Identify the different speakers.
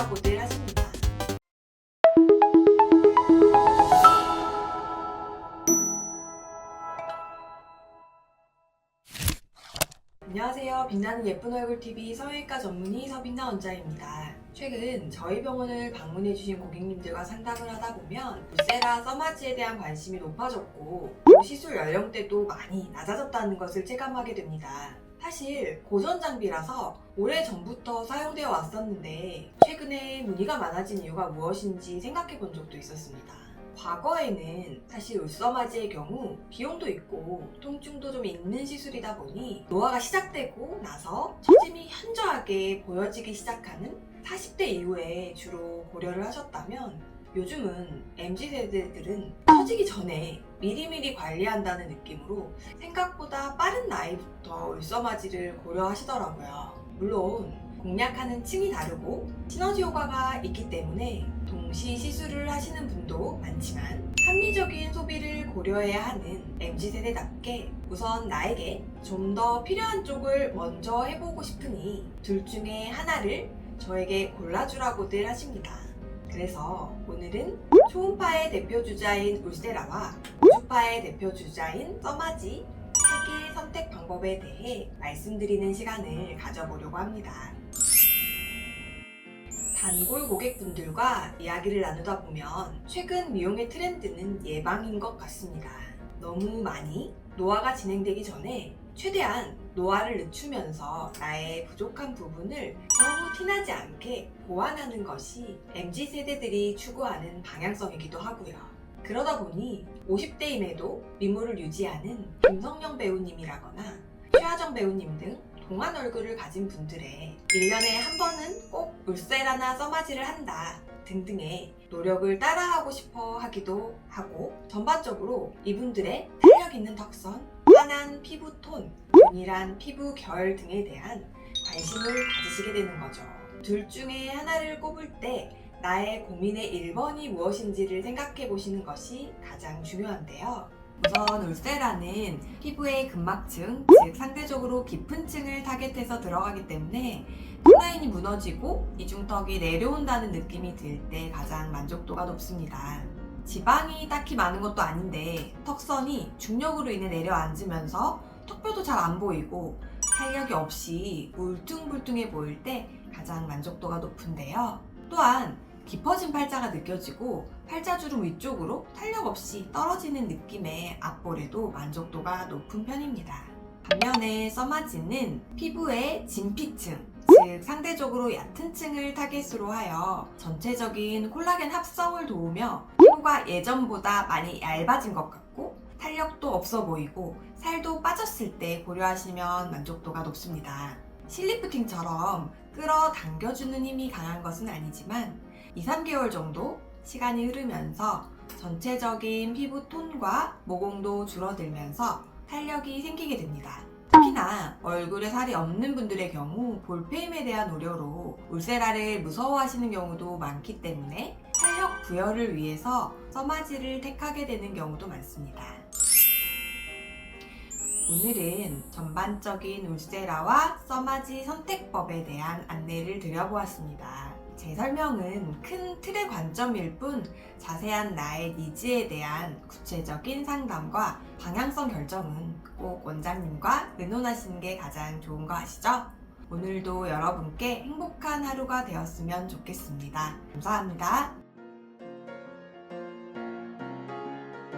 Speaker 1: 거라고들 하십니다. 안녕하세요. 빛나는 예쁜 얼굴 TV 성형외과 전문의 서빛나 원장입니다. 최근 저희 병원을 방문해주신 고객님들과 상담을 하다 보면 울세라 써마지에 대한 관심이 높아졌고 또 시술 연령대도 많이 낮아졌다는 것을 체감하게 됩니다. 사실 고전 장비라서 오래전부터 사용되어 왔었는데 최근에 문의가 많아진 이유가 무엇인지 생각해 본 적도 있었습니다. 과거에는 사실 울서마지의 경우 비용도 있고 통증도 좀 있는 시술이다 보니 노화가 시작되고 나서 처짐이 현저하게 보여지기 시작하는 40대 이후에 주로 고려를 하셨다면 요즘은 MZ세대들은 처지기 전에 미리미리 관리한다는 느낌으로 생각보다 빠른 나이부터 울서마지를 고려하시더라고요. 물론 공략하는 층이 다르고 시너지 효과가 있기 때문에 동시 시술을 하시는 분도 많지만 합리적인 소비를 고려해야 하는 MZ세대답게 우선 나에게 좀 더 필요한 쪽을 먼저 해보고 싶으니 둘 중에 하나를 저에게 골라주라고들 하십니다. 그래서 오늘은 초음파의 대표주자인 울세라와 우주파의 대표주자인 써마지 3개의 선택 방법에 대해 말씀드리는 시간을 가져보려고 합니다. 단골 고객분들과 이야기를 나누다 보면 최근 미용의 트렌드는 예방인 것 같습니다. 너무 많이 노화가 진행되기 전에 최대한 노화를 늦추면서 나의 부족한 부분을 너무 티나지 않게 보완하는 것이 MZ세대들이 추구하는 방향성이기도 하고요. 그러다 보니 50대임에도 미모를 유지하는 김성령 배우님이라거나 최하정 배우님 등 동안 얼굴을 가진 분들의 1년에 한 번은 꼭 울세라나 써마지를 한다 등등의 노력을 따라하고 싶어 하기도 하고 전반적으로 이분들의 탄력 있는 턱선, 환한 피부톤, 균일한 피부 결 등에 대한 관심을 가지시게 되는 거죠. 둘 중에 하나를 꼽을 때 나의 고민의 1번이 무엇인지를 생각해 보시는 것이 가장 중요한데요. 우선 울세라는 피부의 근막층, 즉 상대적으로 깊은 층을 타겟해서 들어가기 때문에 턱라인이 무너지고 이중턱이 내려온다는 느낌이 들 때 가장 만족도가 높습니다. 지방이 딱히 많은 것도 아닌데 턱선이 중력으로 인해 내려앉으면서 턱뼈도 잘 안 보이고 탄력이 없이 울퉁불퉁해 보일 때 가장 만족도가 높은데요. 또한 깊어진 팔자가 느껴지고 팔자주름 위쪽으로 탄력 없이 떨어지는 느낌의 앞볼에도 만족도가 높은 편입니다. 반면에 써마지는 피부의 진피층, 즉 상대적으로 얕은 층을 타겟으로 하여 전체적인 콜라겐 합성을 도우며 피부가 예전보다 많이 얇아진 것 같고 탄력도 없어 보이고 살도 빠졌을 때 고려하시면 만족도가 높습니다. 실리프팅처럼 끌어당겨주는 힘이 강한 것은 아니지만 2~3개월 정도 시간이 흐르면서 전체적인 피부 톤과 모공도 줄어들면서 탄력이 생기게 됩니다. 특히나 얼굴에 살이 없는 분들의 경우 볼페임에 대한 우려로 울세라를 무서워하시는 경우도 많기 때문에 탄력 부여를 위해서 써마지를 택하게 되는 경우도 많습니다. 오늘은 전반적인 울세라와 써마지 선택법에 대한 안내를 드려보았습니다. 제 설명은 큰 틀의 관점일 뿐 자세한 나의 니즈에 대한 구체적인 상담과 방향성 결정은 꼭 원장님과 의논하시는 게 가장 좋은 거 아시죠? 오늘도 여러분께 행복한 하루가 되었으면 좋겠습니다. 감사합니다.